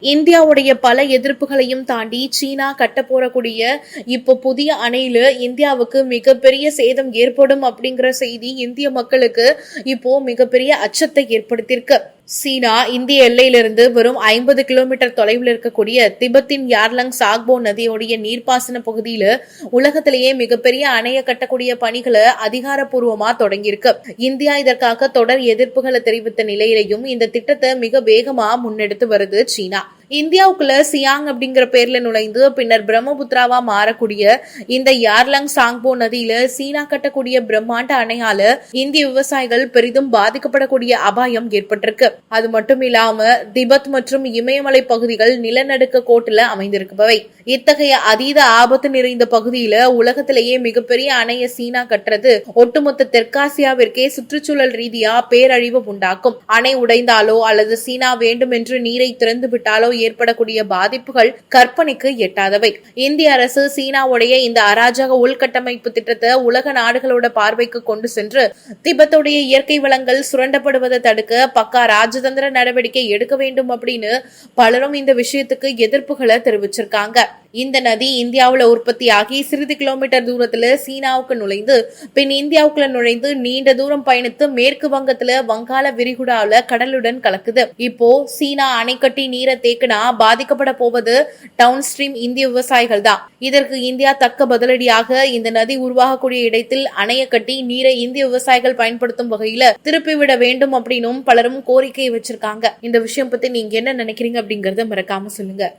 இந்தியாவுடைய பல எதிர்ப்புகளையும் தாண்டி சீனா கட்டப்போறக்கூடிய இப்போ புதிய அணையில இந்தியாவுக்கு மிகப்பெரிய சேதம் ஏற்படும் அப்படிங்கிற செய்தி இந்திய மக்களுக்கு இப்போ மிகப்பெரிய அச்சத்தை ஏற்படுத்தியிருக்கு. சீனா இந்திய எல்லையிலிருந்து வெறும் 50 கிலோமீட்டர் தொலைவில் இருக்கக்கூடிய திபெத்தின் யார்லங் சாக்போ நதியோடைய நீர்ப்பாசன பகுதியில உலகத்திலேயே மிகப்பெரிய அணைய கட்டக்கூடிய பணிகளை அதிகாரப்பூர்வமா தொடங்கியிருக்கு. இந்தியா இதற்காக தொடர் எதிர்ப்புகளை தெரிவித்த நிலையிலையும் இந்த திட்டத்தை மிக வேகமா முன்னெடுத்து வருது சீனா. இந்தியாவுக்குள்ள சியாங் அப்படிங்கிற பேர்ல நுழைந்து பின்னர் பிரம்மபுத்திராவா மாறக்கூடிய இந்த யார்லங் சாங்போ நதியில சீனா கட்டக்கூடிய பிரம்மாண்ட அணையால இந்திய விவசாயிகள் பெரிதும் பாதிக்கப்படக்கூடிய அபாயம் ஏற்பட்டிருக்கு. அது மட்டும் இல்லாம திபெத் மற்றும் இமயமலை பகுதிகள் நிலநடுக்க கோட்டுல அமைந்திருப்பவை. இத்தகைய அதீத ஆபத்து நிறைந்த பகுதியில உலகத்திலேயே மிகப்பெரிய அணைய சீனா கட்டுறது ஒட்டுமொத்த தெற்காசியாவிற்கே சுற்றுச்சூழல் ரீதியா பேரழிவு உண்டாக்கும். அணை உடைந்தாலோ அல்லது சீனா வேண்டும் என்று நீரை திறந்து விட்டாலோ ஏற்படக்கூடிய பாதிப்புகள் கற்பனைக்கு எட்டாதவை. இந்திய அரசு சீனாவுடைய இந்த அராஜக உள்கட்டமைப்பு திட்டத்தை உலக நாடுகளோட பார்வைக்கு கொண்டு சென்று திபெத்துடைய இயற்கை வளங்கள் சுரண்டப்படுவதை தடுக்க பக்கா ராஜதந்திர நடவடிக்கை எடுக்க வேண்டும் அப்படின்னு பலரும் இந்த விஷயத்துக்கு எதிர்ப்புகளை தெரிவிச்சிருக்காங்க. இந்த நதி இந்தியாவுல உற்பத்தியாகி சிறிது கிலோமீட்டர் தூரத்துல சீனாவுக்கு நுழைந்து பின் இந்தியாவுக்குள்ள நுழைந்து நீண்ட தூரம் பயணித்து மேற்கு வங்கத்துல வங்காள விரிகுடாவுல கடலுடன் கலக்குது. இப்போ சீனா அணை கட்டி நீரை தேக்கினா பாதிக்கப்பட போவது டவுன் ஸ்ட்ரீம் இந்திய விவசாயிகள் தான். இதற்கு இந்தியா தக்க பதிலடியாக இந்த நதி உருவாகக்கூடிய இடத்தில் அணைய கட்டி நீரை இந்திய விவசாயிகள் பயன்படுத்தும் வகையில திருப்பிவிட வேண்டும் அப்படின்னும் பலரும் கோரிக்கையை வச்சிருக்காங்க. இந்த விஷயம் பத்தி நீங்க என்ன நினைக்கிறீங்க அப்படிங்கறத மறக்காம சொல்லுங்க.